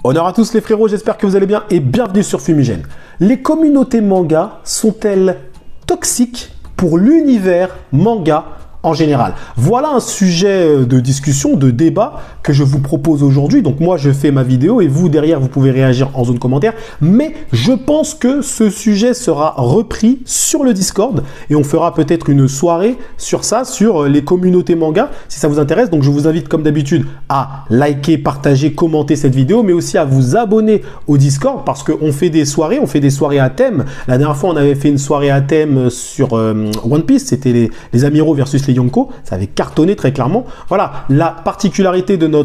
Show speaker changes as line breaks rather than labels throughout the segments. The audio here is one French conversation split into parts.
Honneur à tous les frérots, j'espère que vous allez bien et bienvenue sur Fumigène. Les communautés manga sont-elles toxiques pour l'univers manga en général? Voilà un sujet de discussion, de débat que je vous propose aujourd'hui. Donc moi, je fais ma vidéo et vous, derrière, vous pouvez réagir en zone commentaire. Mais je pense que ce sujet sera repris sur le Discord et on fera peut-être une soirée sur ça, sur les communautés manga, si ça vous intéresse. Donc je vous invite, comme d'habitude, à liker, partager, commenter cette vidéo, mais aussi à vous abonner au Discord parce qu'on fait des soirées, à thème. La dernière fois, on avait fait une soirée à thème sur One Piece. C'était les amiraux versus les Yonko, ça avait cartonné très clairement. Voilà, la particularité de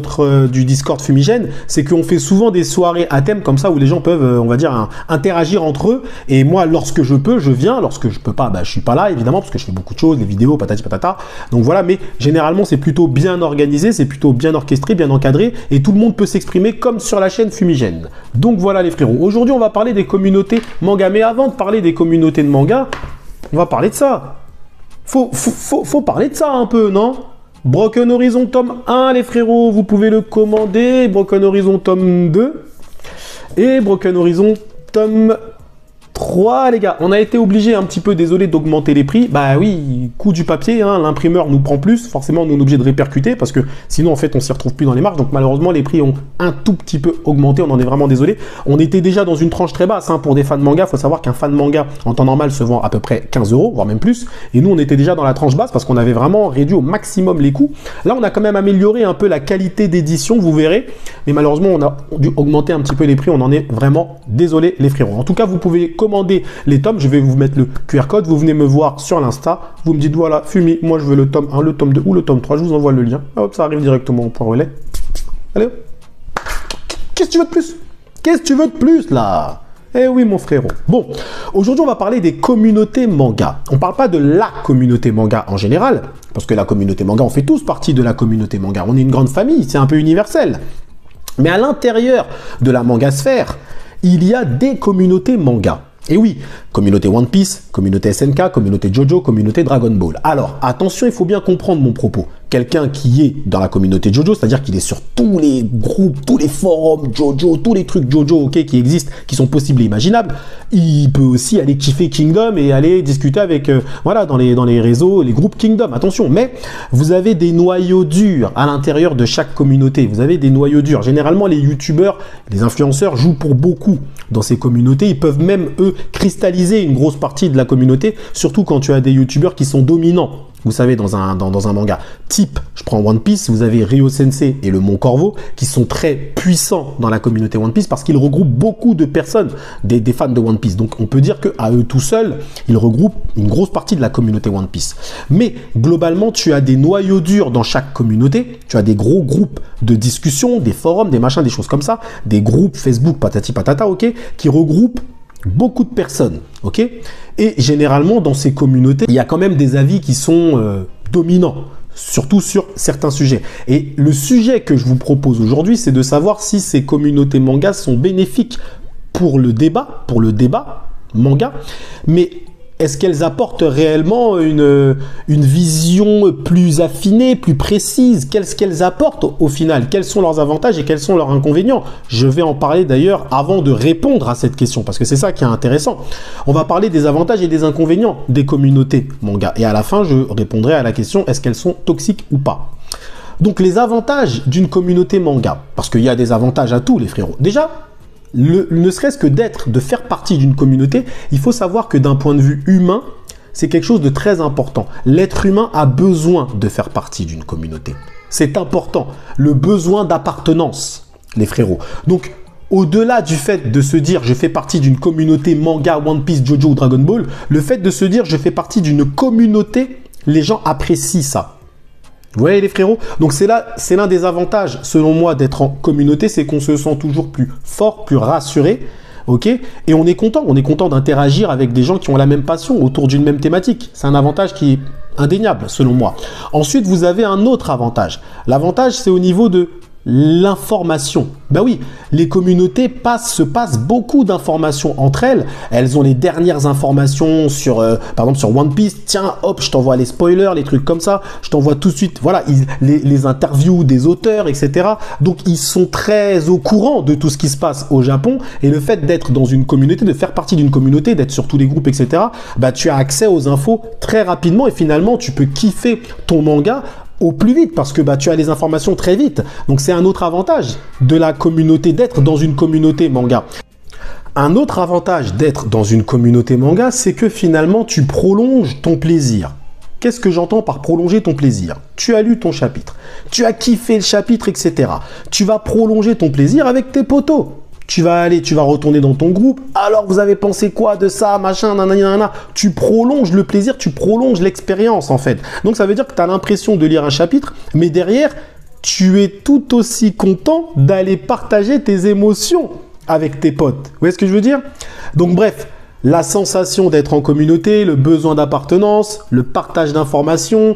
du Discord Fumigène, c'est qu'on fait souvent des soirées à thème comme ça où les gens peuvent, on va dire, interagir entre eux. Et moi, lorsque je peux, je viens. Lorsque je peux pas, bah, je suis pas là, évidemment, parce que je fais beaucoup de choses, les vidéos, patati patata. Donc voilà, mais généralement, c'est plutôt bien organisé, c'est plutôt bien orchestré, bien encadré, et tout le monde peut s'exprimer comme sur la chaîne Fumigène. Donc voilà les frérots. Aujourd'hui, on va parler des communautés manga. Mais avant de parler des communautés de manga, on va parler de ça. Faut parler de ça un peu, non? Broken Horizon tome 1, les frérots, vous pouvez le commander. Broken Horizon tome 2. Et Broken Horizon tome 3, les gars. On a été obligé un petit peu, désolé, d'augmenter les prix. Bah oui, coût du papier, hein, l'imprimeur nous prend plus. Forcément, nous on est obligé de répercuter parce que sinon, en fait, on s'y retrouve plus dans les marges. Donc malheureusement, les prix ont un tout petit peu augmenté. On en est vraiment désolé. On était déjà dans une tranche très basse, hein, pour des fans de manga. Il faut savoir qu'un fan de manga, en temps normal, se vend à peu près 15 €, voire même plus. Et nous, on était déjà dans la tranche basse parce qu'on avait vraiment réduit au maximum les coûts. Là, on a quand même amélioré un peu la qualité d'édition, vous verrez. Mais malheureusement, on a dû augmenter un petit peu les prix. On en est vraiment désolé, les frérots. En tout cas, vous pouvez commander les tomes. Je vais vous mettre le QR code. Vous venez me voir sur l'Insta. Vous me dites, voilà, Fumi, moi, je veux le tome 1, le tome 2 ou le tome 3. Je vous envoie le lien. Hop, ça arrive directement au point relais. Allez, hop. Qu'est-ce que tu veux de plus? Qu'est-ce que tu veux de plus, là? Eh oui, mon frérot. Bon, aujourd'hui, on va parler des communautés manga. On ne parle pas de la communauté manga en général, parce que la communauté manga, on fait tous partie de la communauté manga. On est une grande famille, c'est un peu universel. Mais à l'intérieur de la manga sphère, il y a des communautés manga. Et oui, communauté One Piece, communauté SNK, communauté JoJo, communauté Dragon Ball. Alors, attention, il faut bien comprendre mon propos. Quelqu'un qui est dans la communauté JoJo, c'est-à-dire qu'il est sur tous les groupes, tous les forums JoJo, tous les trucs JoJo, ok, qui existent, qui sont possibles et imaginables, il peut aussi aller kiffer Kingdom et aller discuter avec, voilà, dans les réseaux, les groupes Kingdom. Attention, mais vous avez des noyaux durs à l'intérieur de chaque communauté. Vous avez des noyaux durs. Généralement, les youtubeurs, les influenceurs jouent pour beaucoup dans ces communautés. Ils peuvent même, eux, cristalliser une grosse partie de la communauté, surtout quand tu as des youtubeurs qui sont dominants. Vous savez, dans un manga type, je prends One Piece, vous avez Ryo Sensei et le Mont Corvo qui sont très puissants dans la communauté One Piece parce qu'ils regroupent beaucoup de personnes, des fans de One Piece. Donc on peut dire qu'à eux tout seuls, ils regroupent une grosse partie de la communauté One Piece. Mais globalement, tu as des noyaux durs dans chaque communauté, tu as des gros groupes de discussion, des forums, des machins, des choses comme ça, des groupes Facebook, patati patata, ok, qui regroupent beaucoup de personnes, ok? Et généralement, dans ces communautés, il y a quand même des avis qui sont dominants, surtout sur certains sujets. Et le sujet que je vous propose aujourd'hui, c'est de savoir si ces communautés manga sont bénéfiques pour le débat manga, mais est-ce qu'elles apportent réellement une vision plus affinée, plus précise? Qu'est-ce qu'elles apportent au final? Quels sont leurs avantages et quels sont leurs inconvénients? Je vais en parler d'ailleurs avant de répondre à cette question, parce que c'est ça qui est intéressant. On va parler des avantages et des inconvénients des communautés manga. Et à la fin, je répondrai à la question, est-ce qu'elles sont toxiques ou pas? Donc les avantages d'une communauté manga, parce qu'il y a des avantages à tous les frérots. Déjà, ne serait-ce que de faire partie d'une communauté, il faut savoir que d'un point de vue humain, c'est quelque chose de très important. L'être humain a besoin de faire partie d'une communauté. C'est important, le besoin d'appartenance, les frérots. Donc, au-delà du fait de se dire je fais partie d'une communauté manga, One Piece, JoJo ou Dragon Ball, le fait de se dire je fais partie d'une communauté, les gens apprécient ça. Vous voyez les frérots? Donc c'est l'un des avantages, selon moi, d'être en communauté, c'est qu'on se sent toujours plus fort, plus rassuré, ok? Et on est content d'interagir avec des gens qui ont la même passion autour d'une même thématique. C'est un avantage qui est indéniable, selon moi. Ensuite, vous avez un autre avantage. L'avantage, c'est au niveau de l'information. Ben oui, les communautés se passent beaucoup d'informations entre elles. Elles ont les dernières informations sur, par exemple sur One Piece. Tiens, hop, je t'envoie les spoilers, les trucs comme ça. Je t'envoie tout de suite, voilà, les interviews des auteurs, etc. Donc, ils sont très au courant de tout ce qui se passe au Japon. Et le fait d'être dans une communauté, de faire partie d'une communauté, d'être sur tous les groupes, etc. Ben, tu as accès aux infos très rapidement et finalement, tu peux kiffer ton manga au plus vite parce que bah, tu as les informations très vite. Donc c'est un autre avantage de la communauté, d'être dans une communauté manga. Un autre avantage d'être dans une communauté manga, c'est que finalement tu prolonges ton plaisir. Qu'est-ce que j'entends par prolonger ton plaisir? Tu as lu ton chapitre, tu as kiffé le chapitre, etc. Tu vas prolonger ton plaisir avec tes potos. Tu vas retourner dans ton groupe. Alors, vous avez pensé quoi de ça, machin, nanana. Tu prolonges le plaisir, tu prolonges l'expérience, en fait. Donc, ça veut dire que tu as l'impression de lire un chapitre, mais derrière, tu es tout aussi content d'aller partager tes émotions avec tes potes. Vous voyez ce que je veux dire? Donc, bref, la sensation d'être en communauté, le besoin d'appartenance, le partage d'informations,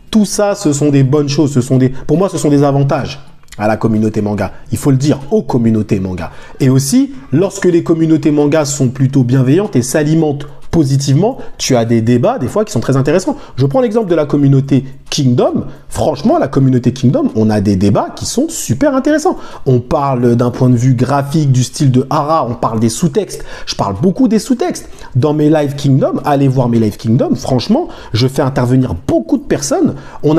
tout ça, ce sont des bonnes choses. Pour moi, ce sont des avantages à la communauté manga. Il faut le dire, aux communautés manga. Et aussi, lorsque les communautés manga sont plutôt bienveillantes et s'alimentent positivement, tu as des débats, des fois, qui sont très intéressants. Je prends l'exemple de la communauté Kingdom. Franchement, la communauté Kingdom, on a des débats qui sont super intéressants. On parle d'un point de vue graphique, du style de Hara, on parle des sous-textes. Je parle beaucoup des sous-textes. Dans mes live Kingdom, allez voir mes live Kingdom, franchement, je fais intervenir beaucoup de personnes. On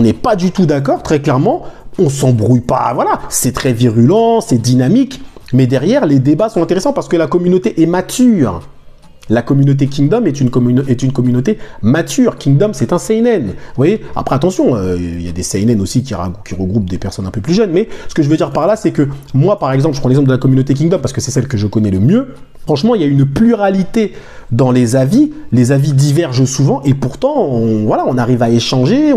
n'est pas du tout d'accord, très clairement. On s'embrouille pas, voilà. C'est très virulent, c'est dynamique. Mais derrière, les débats sont intéressants parce que la communauté est mature. La communauté Kingdom est une communauté mature. Kingdom, c'est un seinen. Vous voyez? Après, attention, il y a des seinen aussi qui regroupent des personnes un peu plus jeunes. Mais ce que je veux dire par là, c'est que moi, par exemple, je prends l'exemple de la communauté Kingdom parce que c'est celle que je connais le mieux. Franchement, il y a une pluralité dans les avis. Les avis divergent souvent et pourtant, on arrive à échanger,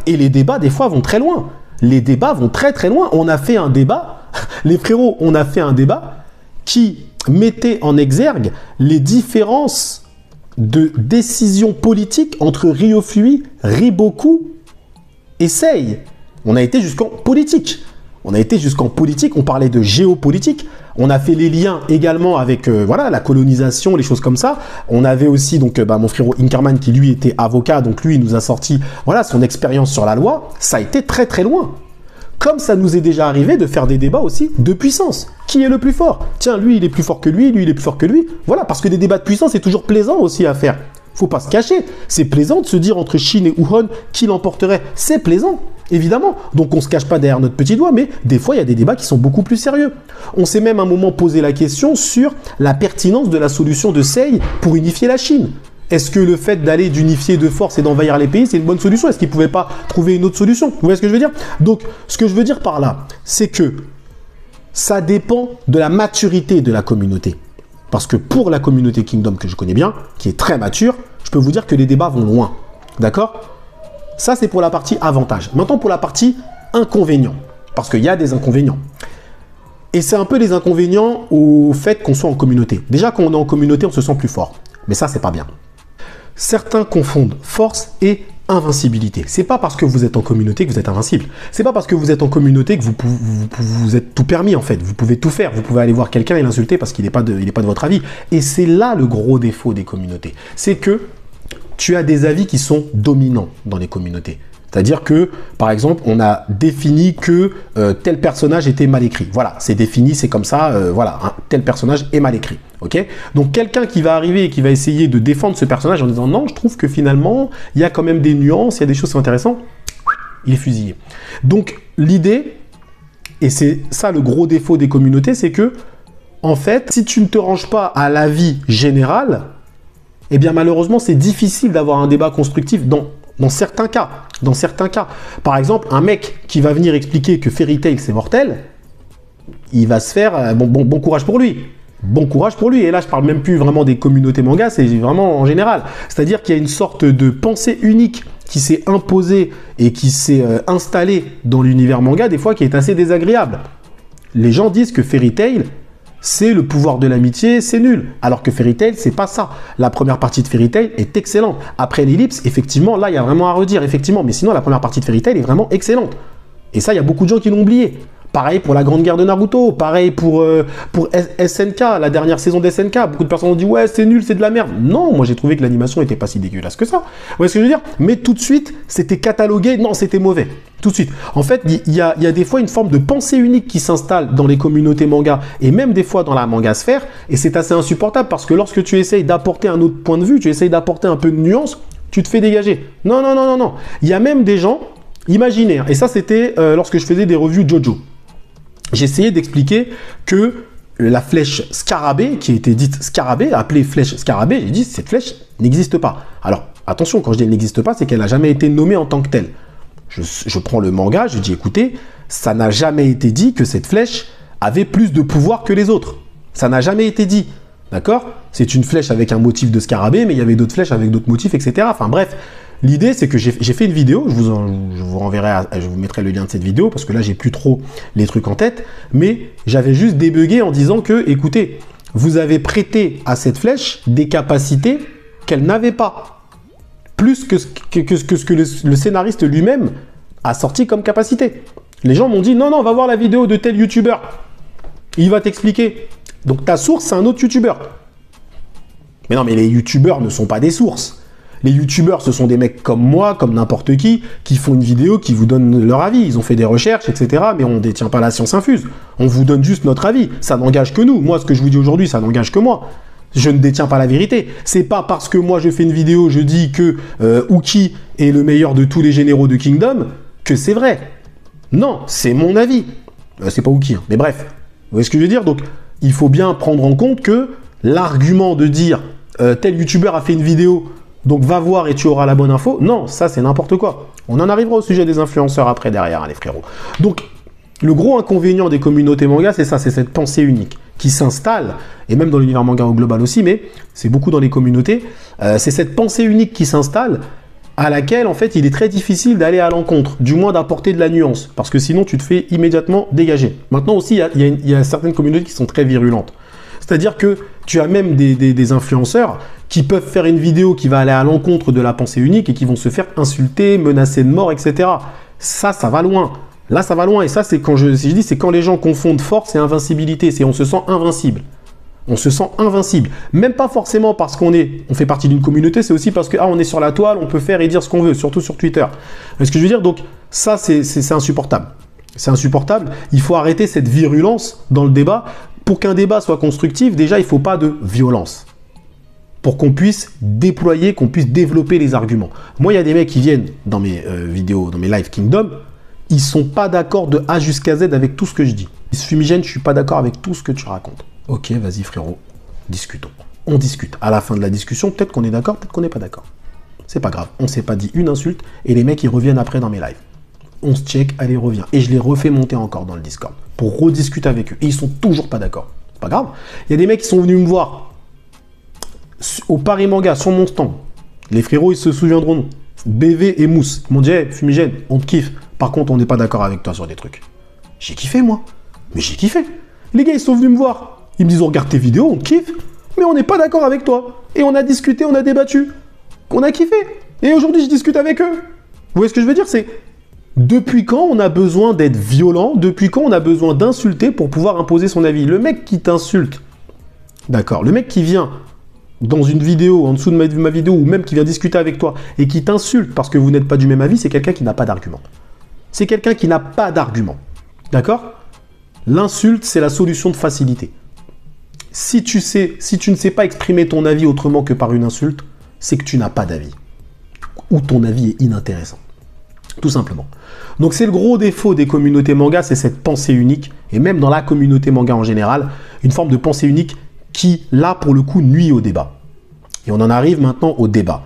et les débats, des fois, vont très loin. Les débats vont très très loin. On a fait un débat, les frérots, on a fait un débat qui mettait en exergue les différences de décisions politiques entre Ryofui, Riboku et Sei. On a été jusqu'en politique. On parlait de géopolitique. On a fait les liens également avec la colonisation, les choses comme ça. On avait aussi donc mon frérot Inkerman qui lui était avocat, donc lui il nous a sorti son expérience sur la loi. Ça a été très très loin. Comme ça nous est déjà arrivé de faire des débats aussi de puissance. Qui est le plus fort? Tiens, lui il est plus fort que lui, lui il est plus fort que lui. Voilà, parce que des débats de puissance c'est toujours plaisant aussi à faire. Faut pas se cacher. C'est plaisant de se dire entre Shin et Uhon qui l'emporterait. C'est plaisant. Évidemment, donc on ne se cache pas derrière notre petit doigt, mais des fois il y a des débats qui sont beaucoup plus sérieux. On s'est même à un moment posé la question sur la pertinence de la solution de Sei pour unifier la Chine. Est-ce que le fait d'aller d'unifier de force et d'envahir les pays, c'est une bonne solution? Est-ce qu'ils ne pouvaient pas trouver une autre solution? Vous voyez ce que je veux dire? Donc, ce que je veux dire par là, c'est que ça dépend de la maturité de la communauté. Parce que pour la communauté Kingdom que je connais bien, qui est très mature, je peux vous dire que les débats vont loin. D'accord? Ça, c'est pour la partie avantage. Maintenant, pour la partie inconvénient. Parce qu'il y a des inconvénients. Et c'est un peu les inconvénients au fait qu'on soit en communauté. Déjà, quand on est en communauté, on se sent plus fort. Mais ça, c'est pas bien. Certains confondent force et invincibilité. C'est pas parce que vous êtes en communauté que vous êtes invincible. C'est pas parce que vous êtes en communauté que vous êtes tout permis, en fait. Vous pouvez tout faire. Vous pouvez aller voir quelqu'un et l'insulter parce qu'il n'est pas de votre avis. Et c'est là le gros défaut des communautés. C'est que tu as des avis qui sont dominants dans les communautés. C'est-à-dire que, par exemple, on a défini que tel personnage était mal écrit. Voilà, c'est défini, c'est comme ça, tel personnage est mal écrit. Ok? Donc, quelqu'un qui va arriver et qui va essayer de défendre ce personnage en disant non, je trouve que finalement, il y a quand même des nuances, il y a des choses qui sont intéressantes, il est fusillé. Donc, l'idée, et c'est ça le gros défaut des communautés, c'est que, en fait, si tu ne te ranges pas à l'avis général, eh bien, malheureusement, c'est difficile d'avoir un débat constructif dans certains cas. Dans certains cas. Par exemple, un mec qui va venir expliquer que Fairy Tail, c'est mortel, il va se faire... Bon courage pour lui. Bon courage pour lui. Et là, je parle même plus vraiment des communautés manga, c'est vraiment en général. C'est-à-dire qu'il y a une sorte de pensée unique qui s'est imposée et qui s'est installée dans l'univers manga, des fois, qui est assez désagréable. Les gens disent que Fairy Tail, c'est le pouvoir de l'amitié, c'est nul. Alors que Fairy Tail, c'est pas ça. La première partie de Fairy Tail est excellente. Après l'ellipse, effectivement, là, il y a vraiment à redire, effectivement. Mais sinon, la première partie de Fairy Tail est vraiment excellente. Et ça, il y a beaucoup de gens qui l'ont oublié. Pareil pour la Grande Guerre de Naruto, pareil pour SNK, la dernière saison d'SNK. Beaucoup de personnes ont dit « Ouais, c'est nul, c'est de la merde ». Non, moi j'ai trouvé que l'animation n'était pas si dégueulasse que ça. Vous voyez ce que je veux dire? Mais tout de suite, c'était catalogué, non, c'était mauvais. Tout de suite. En fait, il y a des fois une forme de pensée unique qui s'installe dans les communautés manga et même des fois dans la manga sphère. Et c'est assez insupportable parce que lorsque tu essayes d'apporter un autre point de vue, tu essayes d'apporter un peu de nuance, tu te fais dégager. Non, non, non, non, non. Il y a même des gens, imaginez, et ça c'était lorsque je faisais des revues JoJo. J'essayais d'expliquer que la flèche scarabée, qui était dite scarabée, appelée flèche scarabée, j'ai dit cette flèche n'existe pas. Alors attention, quand je dis elle n'existe pas, c'est qu'elle n'a jamais été nommée en tant que telle. Je prends le manga, je dis écoutez, ça n'a jamais été dit que cette flèche avait plus de pouvoir que les autres. Ça n'a jamais été dit. D'accord? C'est une flèche avec un motif de scarabée, mais il y avait d'autres flèches avec d'autres motifs, etc. Enfin bref. L'idée, c'est que j'ai fait une vidéo, je vous renverrai, je vous mettrai le lien de cette vidéo, parce que là, j'ai plus trop les trucs en tête, mais j'avais juste débugué en disant que, écoutez, vous avez prêté à cette flèche des capacités qu'elle n'avait pas, plus que ce que le scénariste lui-même a sorti comme capacité. Les gens m'ont dit, non, non, va voir la vidéo de tel youtubeur, il va t'expliquer. Donc ta source, c'est un autre youtubeur. Mais non, mais les youtubeurs ne sont pas des sources. Les youtubeurs, ce sont des mecs comme moi, comme n'importe qui font une vidéo, qui vous donnent leur avis. Ils ont fait des recherches, etc. Mais on ne détient pas la science infuse. On vous donne juste notre avis. Ça n'engage que nous. Moi, ce que je vous dis aujourd'hui, ça n'engage que moi. Je ne détiens pas la vérité. C'est pas parce que moi, je fais une vidéo, je dis que Uki est le meilleur de tous les généraux de Kingdom, que c'est vrai. Non, c'est mon avis. C'est pas Uki, hein. Mais bref. Vous voyez ce que je veux dire? Donc, il faut bien prendre en compte que l'argument de dire tel youtubeur a fait une vidéo, donc va voir et tu auras la bonne info. Non, ça c'est n'importe quoi. On en arrivera au sujet des influenceurs après derrière, hein, les frérots. Donc, le gros inconvénient des communautés manga, c'est ça, c'est cette pensée unique qui s'installe, et même dans l'univers manga au global aussi, mais c'est beaucoup dans les communautés, c'est cette pensée unique qui s'installe à laquelle, en fait, il est très difficile d'aller à l'encontre, du moins d'apporter de la nuance, parce que sinon, tu te fais immédiatement dégager. Maintenant aussi, il y a certaines communautés qui sont très virulentes. C'est-à-dire que tu as même des influenceurs qui peuvent faire une vidéo qui va aller à l'encontre de la pensée unique et qui vont se faire insulter, menacer de mort, etc. Ça va loin. Là, ça va loin. Et ça, c'est quand c'est quand les gens confondent force et invincibilité. C'est on se sent invincible. On se sent invincible. Même pas forcément parce on fait partie d'une communauté, c'est aussi parce que on est sur la toile, on peut faire et dire ce qu'on veut, surtout sur Twitter. Mais ce que je veux dire, donc, ça, c'est insupportable. C'est insupportable. Il faut arrêter cette virulence dans le débat. Pour qu'un débat soit constructif, déjà, il ne faut pas de violence. Pour qu'on puisse déployer, qu'on puisse développer les arguments. Moi, il y a des mecs qui viennent dans mes vidéos, dans mes live Kingdom, ils ne sont pas d'accord de A jusqu'à Z avec tout ce que je dis. Fumigène, je ne suis pas d'accord avec tout ce que tu racontes. Ok, vas-y frérot, discutons. On discute. À la fin de la discussion, peut-être qu'on est d'accord, peut-être qu'on n'est pas d'accord. C'est pas grave, on ne s'est pas dit une insulte, et les mecs, ils reviennent après dans mes lives. On se check, allez, reviens. Et je les refais monter encore dans le Discord pour rediscuter avec eux. Et ils sont toujours pas d'accord. C'est pas grave. Il y a des mecs qui sont venus me voir au Paris Manga, sur mon stand. Les frérots, ils se souviendront. BV et Mousse. Ils m'ont dit, hey, Fumigène, on te kiffe. Par contre, on n'est pas d'accord avec toi sur des trucs. J'ai kiffé, moi. Mais j'ai kiffé. Les gars, ils sont venus me voir. Ils me disent, on regarde tes vidéos, on te kiffe. Mais on n'est pas d'accord avec toi. Et on a discuté, on a débattu. On a kiffé. Et aujourd'hui, je discute avec eux. Vous voyez ce que je veux dire? C'est... Depuis quand on a besoin d'être violent? Depuis quand on a besoin d'insulter pour pouvoir imposer son avis? Le mec qui t'insulte, d'accord, le mec qui vient dans une vidéo, en dessous de ma vidéo, ou même qui vient discuter avec toi, et qui t'insulte parce que vous n'êtes pas du même avis, c'est quelqu'un qui n'a pas d'argument. C'est quelqu'un qui n'a pas d'argument, d'accord? L'insulte, c'est la solution de facilité. Si tu ne sais pas exprimer ton avis autrement que par une insulte, c'est que tu n'as pas d'avis, ou ton avis est inintéressant. Tout simplement. Donc c'est le gros défaut des communautés manga, c'est cette pensée unique, et même dans la communauté manga en général, une forme de pensée unique qui, là, pour le coup, nuit au débat. Et on en arrive maintenant au débat.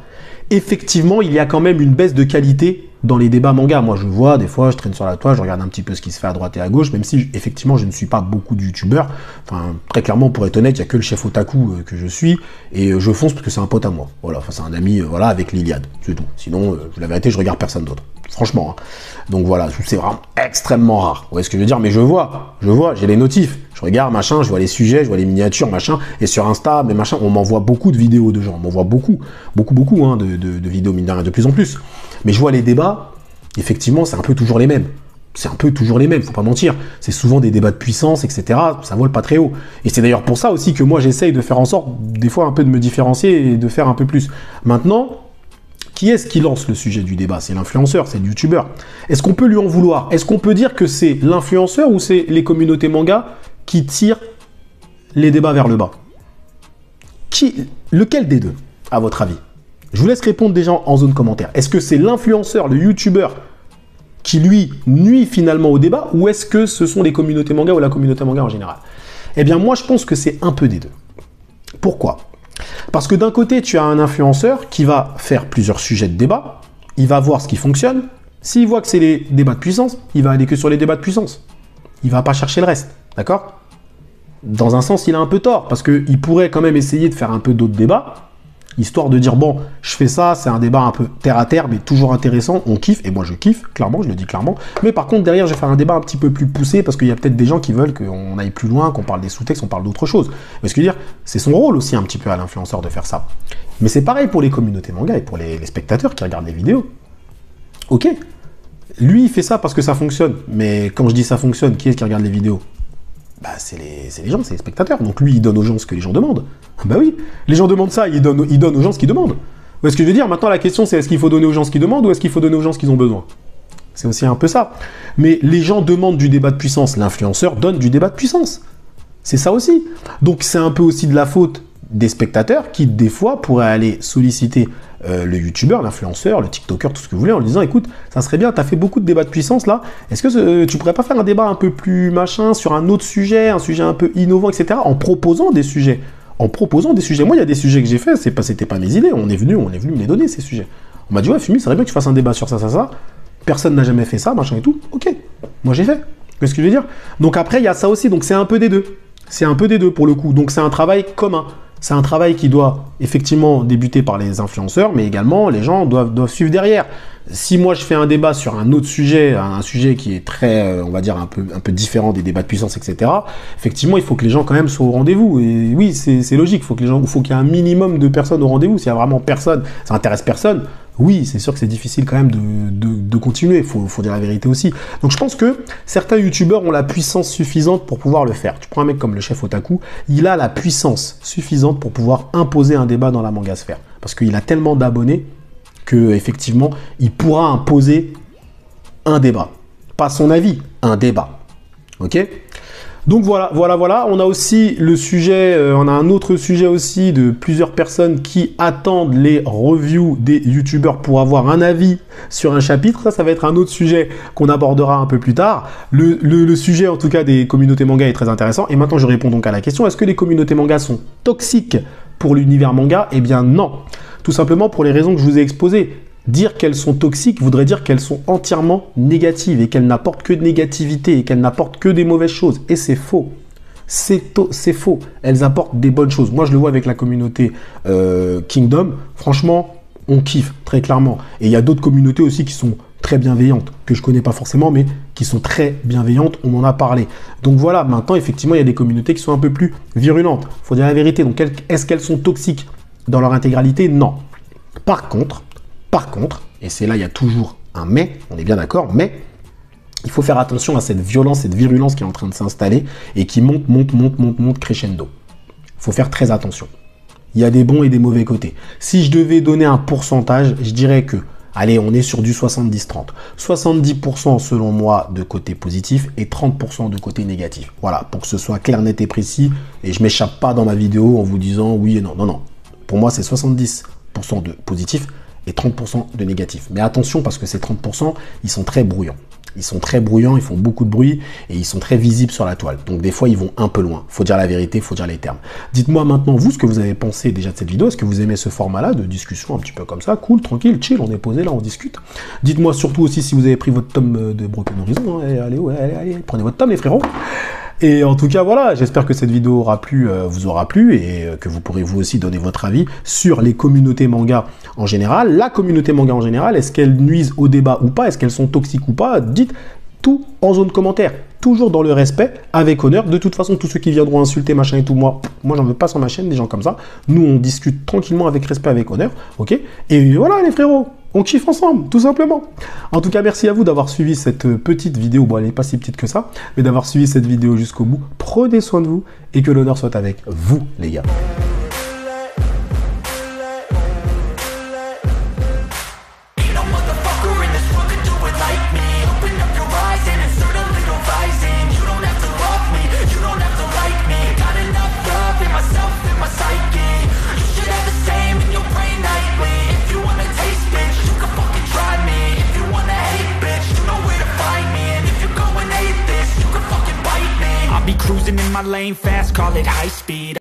Effectivement, il y a quand même une baisse de qualité dans les débats manga. Moi, je vois, des fois, je traîne sur la toile, je regarde un petit peu ce qui se fait à droite et à gauche, même si, effectivement, je ne suis pas beaucoup de youtubeurs. Enfin, très clairement, pour être honnête, il n'y a que le chef otaku que je suis, et je fonce parce que c'est un pote à moi. Voilà, enfin, c'est un ami, voilà, avec Liliade, c'est tout. Sinon, la vérité, je regarde personne d'autre. Franchement, hein. Donc voilà, c'est vraiment extrêmement rare. Vous voyez ce que je veux dire? Mais je vois, j'ai les notifs. Je regarde, machin, je vois les sujets, je vois les miniatures, machin. Et sur Insta, mais machin, on m'envoie beaucoup de vidéos de gens. On m'envoie beaucoup, hein, de vidéos, mine de rien, de plus en plus. Mais je vois les débats, effectivement, c'est un peu toujours les mêmes. c'est un peu toujours les mêmes, faut pas mentir. C'est souvent des débats de puissance, etc. Ça vole pas très haut. Et c'est d'ailleurs pour ça aussi que moi, j'essaye de faire en sorte, des fois, un peu de me différencier et de faire un peu plus. Maintenant, qui est-ce qui lance le sujet du débat? C'est l'influenceur, c'est le youtubeur. Est-ce qu'on peut lui en vouloir? Est-ce qu'on peut dire que c'est l'influenceur ou c'est les communautés manga qui tirent les débats vers le bas? Lequel des deux, à votre avis? Je vous laisse répondre déjà en zone commentaire. Est-ce que c'est l'influenceur, le youtubeur, qui lui nuit finalement au débat, ou est-ce que ce sont les communautés manga ou la communauté manga en général? Eh bien moi je pense que c'est un peu des deux. Pourquoi? Parce que d'un côté tu as un influenceur qui va faire plusieurs sujets de débat, il va voir ce qui fonctionne, s'il voit que c'est les débats de puissance, il va aller que sur les débats de puissance. Il va pas chercher le reste, d'accord? Dans un sens il a un peu tort, parce qu'il pourrait quand même essayer de faire un peu d'autres débats, histoire de dire, bon, je fais ça, c'est un débat un peu terre à terre, mais toujours intéressant, on kiffe, et moi je kiffe, clairement, je le dis clairement. Mais par contre, derrière, je vais faire un débat un petit peu plus poussé, parce qu'il y a peut-être des gens qui veulent qu'on aille plus loin, qu'on parle des sous-textes, on parle d'autre chose. Mais ce que je veux dire, c'est son rôle aussi un petit peu à l'influenceur de faire ça. Mais c'est pareil pour les communautés manga et pour les spectateurs qui regardent les vidéos. Ok, lui, il fait ça parce que ça fonctionne. Mais quand je dis ça fonctionne, qui est-ce qui regarde les vidéos? Bah, c'est les gens, c'est les spectateurs. Donc lui, il donne aux gens ce que les gens demandent. Bah oui, les gens demandent ça, il donne aux gens ce qu'ils demandent. Vous voyez ce que je veux dire? Maintenant, la question, c'est est-ce qu'il faut donner aux gens ce qu'ils demandent ou est-ce qu'il faut donner aux gens ce qu'ils ont besoin? C'est aussi un peu ça. Mais les gens demandent du débat de puissance. L'influenceur donne du débat de puissance. C'est ça aussi. Donc c'est un peu aussi de la faute des spectateurs qui, des fois, pourraient aller solliciter le youtubeur, l'influenceur, le tiktoker, tout ce que vous voulez, en lui disant, écoute, ça serait bien, tu as fait beaucoup de débats de puissance là, est-ce que tu pourrais pas faire un débat un peu plus machin sur un autre sujet, un sujet un peu innovant, etc., en proposant des sujets. Moi, il y a des sujets que j'ai faits, c'était pas mes idées, on est venu me les donner, ces sujets. On m'a dit, ouais, Fumi, ça serait bien que tu fasses un débat sur ça. Personne n'a jamais fait ça, machin et tout. Ok, moi j'ai fait. Qu'est-ce que je veux dire? Donc après, il y a ça aussi, donc c'est un peu des deux. C'est un peu des deux pour le coup. Donc c'est un travail commun. C'est un travail qui doit effectivement débuter par les influenceurs, mais également les gens doivent suivre derrière. Si moi je fais un débat sur un autre sujet, un sujet qui est très, on va dire, un peu différent des débats de puissance, etc., effectivement, il faut que les gens quand même soient au rendez-vous. Et oui, c'est logique, il faut qu'il y ait un minimum de personnes au rendez-vous. S'il y a vraiment personne, ça intéresse personne, oui, c'est sûr que c'est difficile quand même de continuer, il faut dire la vérité aussi. Donc je pense que certains youtubeurs ont la puissance suffisante pour pouvoir le faire. Tu prends un mec comme le chef Otaku, il a la puissance suffisante pour pouvoir imposer un débat dans la mangasphère. Parce qu'il a tellement d'abonnés que effectivement, il pourra imposer un débat. Pas son avis, un débat. Ok ? Donc voilà. On a aussi le sujet, on a un autre sujet aussi de plusieurs personnes qui attendent les reviews des youtubeurs pour avoir un avis sur un chapitre. Ça va être un autre sujet qu'on abordera un peu plus tard. Le sujet, en tout cas, des communautés manga est très intéressant. Et maintenant, je réponds donc à la question, est-ce que les communautés manga sont toxiques pour l'univers manga? Eh bien non. Tout simplement pour les raisons que je vous ai exposées. Dire qu'elles sont toxiques voudrait dire qu'elles sont entièrement négatives et qu'elles n'apportent que de négativité et qu'elles n'apportent que des mauvaises choses. Et c'est faux. C'est faux. Elles apportent des bonnes choses. Moi, je le vois avec la communauté Kingdom. Franchement, on kiffe, très clairement. Et il y a d'autres communautés aussi qui sont très bienveillantes, que je connais pas forcément, mais qui sont très bienveillantes. On en a parlé. Donc voilà, maintenant, effectivement, il y a des communautés qui sont un peu plus virulentes. Il faut dire la vérité. Donc, est-ce qu'elles sont toxiques dans leur intégralité? Non. Par contre, et c'est là, il y a toujours un mais, on est bien d'accord, mais il faut faire attention à cette violence, cette virulence qui est en train de s'installer et qui monte crescendo. Il faut faire très attention. Il y a des bons et des mauvais côtés. Si je devais donner un pourcentage, je dirais que, allez, on est sur du 70-30. 70% selon moi de côté positif et 30% de côté négatif. Voilà, pour que ce soit clair, net et précis et je ne m'échappe pas dans ma vidéo en vous disant oui et non. Non. Pour moi, c'est 70% de positif et 30% de négatif. Mais attention, parce que ces 30%, ils sont très brouillants. Ils font beaucoup de bruit et ils sont très visibles sur la toile. Donc des fois, ils vont un peu loin. Faut dire la vérité, faut dire les termes. Dites-moi maintenant, vous, ce que vous avez pensé déjà de cette vidéo. Est-ce que vous aimez ce format-là de discussion un petit peu comme ça? Cool, tranquille, chill, on est posé là, on discute. Dites-moi surtout aussi si vous avez pris votre tome de Broken Horizon. Hein. Allez, prenez votre tome, les frérots. Et en tout cas, voilà, j'espère que cette vidéo vous aura plu et que vous pourrez vous aussi donner votre avis sur les communautés manga en général. La communauté manga en général, est-ce qu'elles nuisent au débat ou pas? Est-ce qu'elles sont toxiques ou pas? Dites tout en zone commentaire. Toujours dans le respect, avec honneur. De toute façon, tous ceux qui viendront insulter, machin et tout, moi j'en veux pas sur ma chaîne, des gens comme ça. Nous, on discute tranquillement avec respect, avec honneur, ok? Et voilà, les frérots, on kiffe ensemble, tout simplement. En tout cas, merci à vous d'avoir suivi cette petite vidéo. Bon, elle n'est pas si petite que ça, mais d'avoir suivi cette vidéo jusqu'au bout. Prenez soin de vous et que l'honneur soit avec vous, les gars.
Cruising in my lane fast, call it high speed.